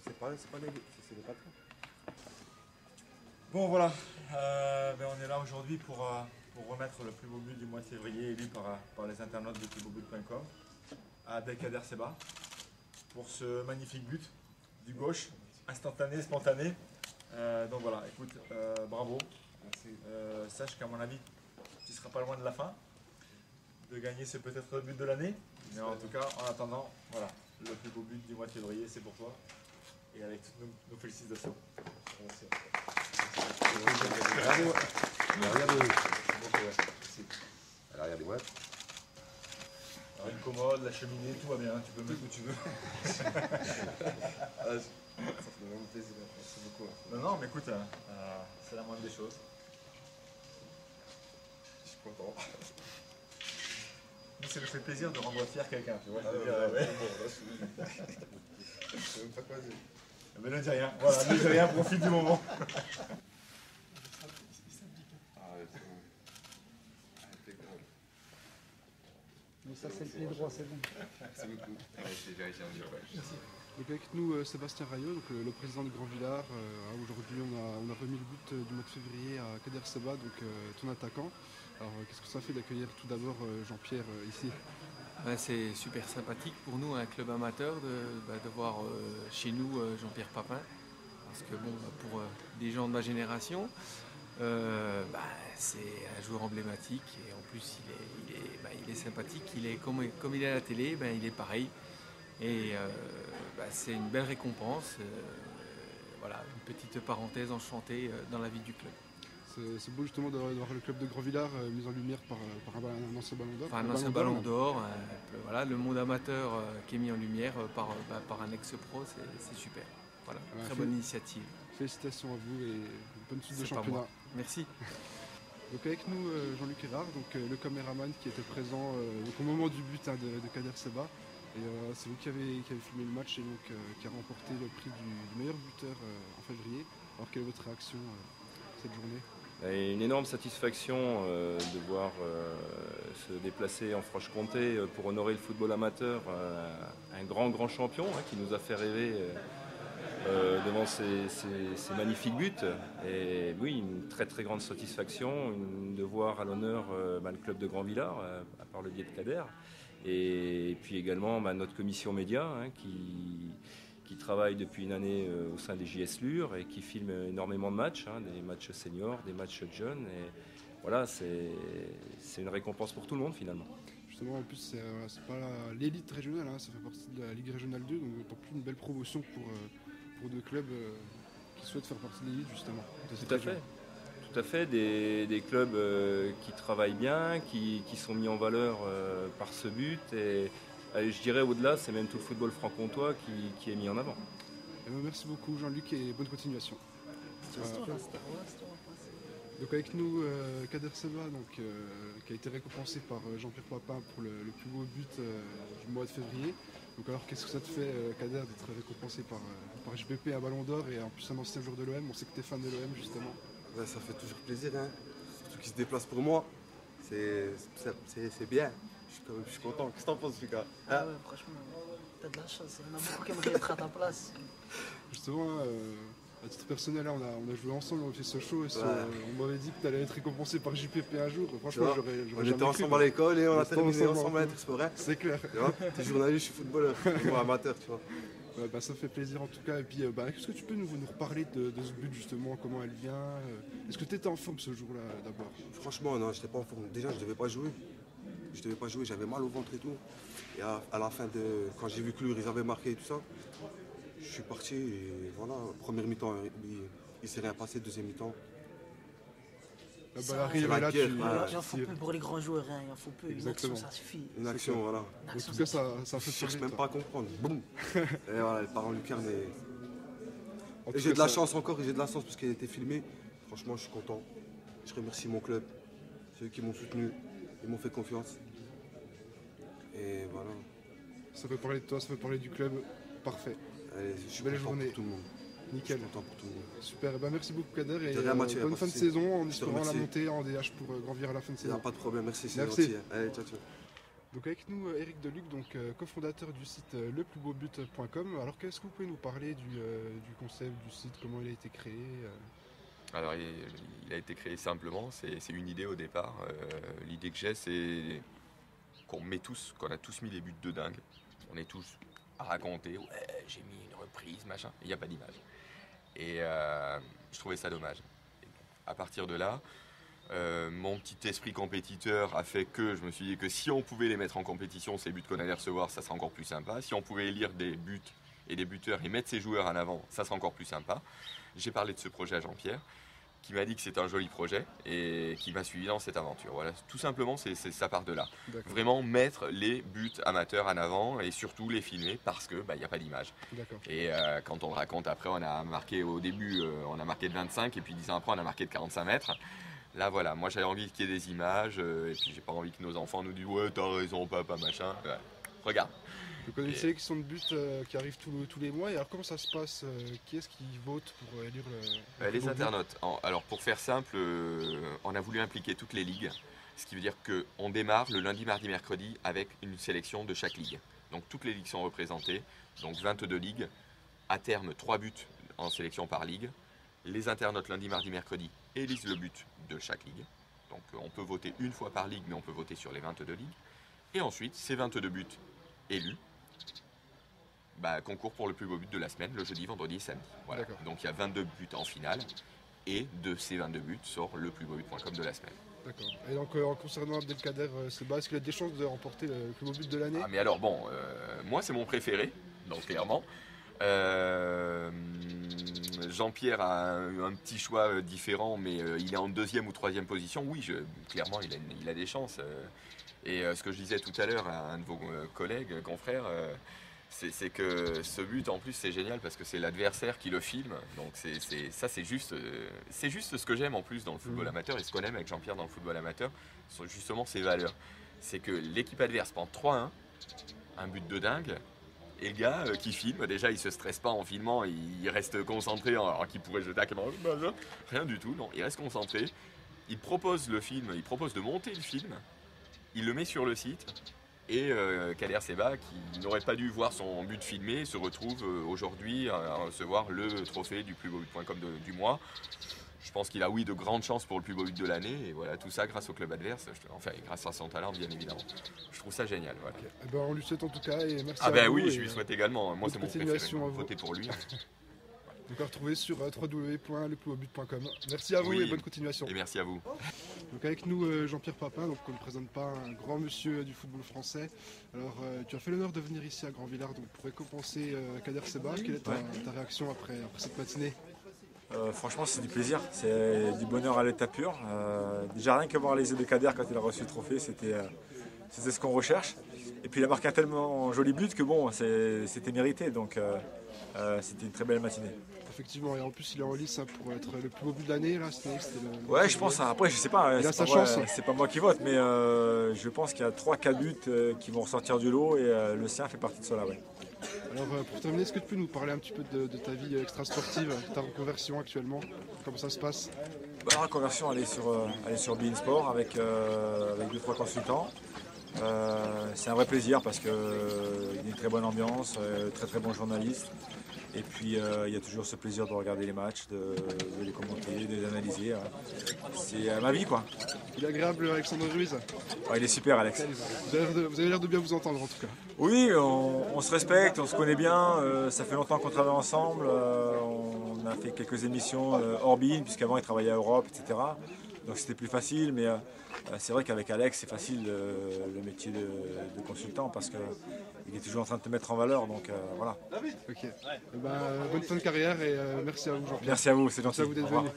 c'est les patrons. Bon voilà, on est là aujourd'hui pour remettre le plus beau but du mois de février élu par les internautes de plusbeaubut.com à Abdelkader Seba pour ce magnifique but du gauche, instantané, spontané. Donc voilà, écoute, bravo. Sache qu'à mon avis, tu ne seras pas loin de la fin, de gagner ce peut-être le but de l'année. Mais en tout cas, en attendant, voilà, le plus beau but du mois de février, c'est pour toi. Et avec toutes nos félicitations. Merci. Regardez-moi. Alors, une commode, la cheminée, tout va bien, tu peux mettre où tu veux. Ça fait vraiment plaisir, merci beaucoup. Non, mais écoute, c'est la moindre des choses. Je suis content. Nous, ça nous fait plaisir de rendre fier quelqu'un, tu vois. Je sais même pas quoi dire. Mais ne dis rien, voilà, ne dis rien, profite du moment. Mais ça, c'est le pied droit, c'est bon. Merci beaucoup. C'est vérifié en direct. Donc avec nous, Sébastien Rayeux, donc, le président de Grand Villard. Aujourd'hui, on a remis le but du mois de février à Kader Seba, donc ton attaquant. Alors, qu'est-ce que ça fait d'accueillir tout d'abord Jean-Pierre ici? C'est super sympathique pour nous, un club amateur, de voir chez nous Jean-Pierre Papin. Parce que bon, pour des gens de ma génération, c'est un joueur emblématique et en plus il est sympathique, comme il est à la télé, il est pareil. Et c'est une belle récompense, voilà, une petite parenthèse enchantée dans la vie du club. C'est beau justement de voir le club de Grand Villard mis en lumière par un ancien ballon d'or. Enfin, un ancien ballon d'or, voilà, le monde amateur qui est mis en lumière par un ex-pro, c'est super. Voilà, très bonne initiative. Félicitations à vous et bonne suite de championnat. Merci. Donc avec nous Jean-Luc Hérard, donc, le caméraman qui était présent au moment du but de Kader Seba. Et c'est vous qui avez filmé le match et donc, qui a remporté le prix du meilleur buteur en février. Alors quelle est votre réaction cette journée? Et une énorme satisfaction de voir se déplacer en Franche-Comté pour honorer le football amateur, un grand champion qui nous a fait rêver devant ces magnifiques buts. Et oui, une très grande satisfaction de voir à l'honneur le club de Grand Villard, par le biais de Kader. Et puis également notre commission média qui travaille depuis une année au sein des JS Lure et qui filme énormément de matchs, des matchs seniors, des matchs jeunes. Et voilà, c'est une récompense pour tout le monde finalement. Justement, en plus, c'est pas l'élite régionale, ça fait partie de la Ligue régionale 2, donc d'autant plus une belle promotion pour deux clubs qui souhaitent faire partie de l'élite justement. Tout à fait, des clubs qui travaillent bien, qui sont mis en valeur par ce but. Et je dirais au-delà, c'est même tout le football franc-comtois qui est mis en avant. Merci beaucoup Jean-Luc et bonne continuation. Donc avec nous Kader Seba, qui a été récompensé par Jean-Pierre Papin pour le plus beau but du mois de février. Donc alors qu'est-ce que ça te fait Kader d'être récompensé par JPP un ballon d'or et en plus un ancien joueur de l'OM? On sait que tu es fan de l'OM justement. Ouais, ça fait toujours plaisir, surtout qu'il se déplace pour moi. C'est bien. Je suis content. Qu'est-ce que t'en penses, Lucas? Ouais, franchement, t'as de la chance. Il y en a beaucoup qui aimeraient être à ta place. Justement, à titre personnel, on a joué ensemble, on a fait ce show et on m'avait dit que tu allais être récompensé par JPP un jour. Franchement, on était ensemble à l'école et on a terminé ensemble à l'Intersport. C'est clair. Tu es journaliste, je suis footballeur, moi amateur, tu vois. Ouais, ça fait plaisir en tout cas. Et puis, est-ce que tu peux nous reparler de ce but justement, comment elle vient? Est-ce que tu étais en forme ce jour-là d'abord? Franchement, non, je n'étais pas en forme. Déjà, je ne devais pas jouer. J'avais mal au ventre et tout. Et à la fin, quand j'ai vu que ils avaient marqué et tout ça, je suis parti et voilà, première mi-temps, il ne s'est rien passé, deuxième mi-temps. La balle arrive et là, il en faut peu pour les grands joueurs, il en faut peu. Exactement. Une action, ça suffit. Une action, voilà. En tout cas, ça fait Je cherche même pas à comprendre. Boum. Et voilà, elle part en lucarne. Et j'ai de la chance encore, parce qu'elle a été filmée. Franchement, je suis content. Je remercie mon club, ceux qui m'ont soutenu, ils m'ont fait confiance. Et voilà. Ça fait parler de toi, ça fait parler du club. Parfait. Allez, je suis belle content journée. pour tout le monde. Nickel. Je suis content pour tout le monde. Super, merci beaucoup Kader et Mathieu, bonne fin de saison en espérant la montée en DH pour Grand Villard à la fin de saison. Pas de problème, merci, c'est gentil. Allez, ciao. Donc avec nous Eric Deluc, donc cofondateur du site leplusbeaubut.com. Alors qu'est-ce que vous pouvez nous parler du concept du site, comment il a été créé Alors il a été créé simplement, c'est une idée au départ. L'idée que j'ai, c'est qu'on a tous mis des buts de dingue. On est tous à raconter, ouais j'ai mis une reprise, machin, il n'y a pas d'image. Et je trouvais ça dommage. Et à partir de là, mon petit esprit compétiteur a fait que je me suis dit que si on pouvait les mettre en compétition, ces buts qu'on allait recevoir, ça serait encore plus sympa. Si on pouvait lire des buts et des buteurs et mettre ces joueurs en avant, ça serait encore plus sympa. J'ai parlé de ce projet à Jean-Pierre, qui m'a dit que c'était un joli projet et qui m'a suivi dans cette aventure. Voilà, tout simplement, ça part de là. Vraiment mettre les buts amateurs en avant et surtout les filmer parce qu'il n'y a pas d'image. Et quand on le raconte après, on a marqué au début, on a marqué de 25 et puis 10 ans après, on a marqué de 45 mètres. Là voilà, moi j'avais envie qu'il y ait des images et puis j'ai pas envie que nos enfants nous disent ouais t'as raison papa machin. Ouais. Regarde. Donc on a une sélection de buts qui arrive tous les mois. Et alors comment ça se passe Qui est-ce qui vote pour élire les internautes. Alors pour faire simple, on a voulu impliquer toutes les ligues. Ce qui veut dire qu'on démarre le lundi, mardi, mercredi avec une sélection de chaque ligue. Donc toutes les ligues sont représentées, donc 22 ligues. À terme, 3 buts en sélection par ligue. Les internautes lundi, mardi, mercredi élisent le but de chaque ligue. Donc on peut voter une fois par ligue, mais on peut voter sur les 22 ligues. Et ensuite, ces 22 buts élus concours pour le plus beau but de la semaine, le jeudi, vendredi et samedi. Voilà. Donc il y a 22 buts en finale, et de ces 22 buts sort le plusbeaubuts.com de la semaine. D'accord. Et donc en concernant Abdelkader Seba, est-ce qu'il a des chances de remporter le plus beau but de l'année? Ah mais alors bon, moi c'est mon préféré, donc clairement. Jean-Pierre a un petit choix différent, mais il est en 2e ou 3e position. Oui, clairement, il a des chances. Et ce que je disais tout à l'heure à un de vos collègues, confrères, c'est que ce but, en plus, c'est génial parce que c'est l'adversaire qui le filme. Donc c'est juste ce que j'aime en plus dans le football amateur et ce qu'on aime avec Jean-Pierre dans le football amateur, sont justement ses valeurs. C'est que l'équipe adverse prend 3-1, un but de dingue. Et le gars qui filme, déjà il se stresse pas en filmant, il reste concentré, alors qu'il pourrait jeter à caméra, rien du tout, non, il reste concentré. Il propose le film, il propose de monter le film, il le met sur le site, et Kader Seba, qui n'aurait pas dû voir son but filmé, se retrouve aujourd'hui à recevoir le trophée du plusbeaubut.com du mois. Je pense qu'il a de grandes chances pour le plus beau but de l'année, et voilà, tout ça grâce au club adverse, enfin grâce à son talent bien évidemment. Je trouve ça génial. Voilà. Okay. Eh ben, on lui souhaite en tout cas, et merci à vous. Oui, je lui souhaite également, moi c'est mon préféré, votez pour lui. Donc à retrouver sur www.leplusbeaubut.com. Merci à vous et bonne continuation. Et merci à vous. Donc avec nous Jean-Pierre Papin, donc on ne présente pas un grand monsieur du football français. Alors tu as fait l'honneur de venir ici à Grand-Villard donc pour récompenser Kader Seba. Quelle est ta réaction après cette matinée? Franchement c'est du plaisir, c'est du bonheur à l'état pur. Déjà rien que voir les yeux de Kader quand il a reçu le trophée, c'était ce qu'on recherche. Et puis il a marqué un tellement joli but que bon, c'était mérité, donc c'était une très belle matinée. Effectivement, et en plus il est en lice pour être le plus beau but de l'année. Ouais, je pense, après je sais pas, il a sa chance. C'est pas moi qui vote, mais je pense qu'il y a 3-4 buts qui vont ressortir du lot et le sien fait partie de cela. Ouais. Alors pour terminer, est-ce que tu peux nous parler un petit peu de ta vie extra-sportive, ta reconversion actuellement? Comment ça se passe? La reconversion, elle est sur Bein Sport avec 2-3 consultants. C'est un vrai plaisir parce qu'il y a une très bonne ambiance, très très bon journaliste. Et puis il y a toujours ce plaisir de regarder les matchs, de les commenter, de les analyser. C'est ma vie quoi. Il est agréable Alexandre Ruiz. Il est super Alex. Vous avez l'air de bien vous entendre en tout cas. Oui, on se respecte, on se connaît bien. Ça fait longtemps qu'on travaille ensemble. On a fait quelques émissions hors Bein, puisqu'avant il travaillait à Europe, etc. Donc c'était plus facile, mais c'est vrai qu'avec Alex c'est facile le métier de consultant parce qu'il est toujours en train de te mettre en valeur, donc voilà. Ok. Bonne fin de carrière et merci à vous Jean-Pierre. Merci à vous, c'est gentil. Merci à vous d'être venu.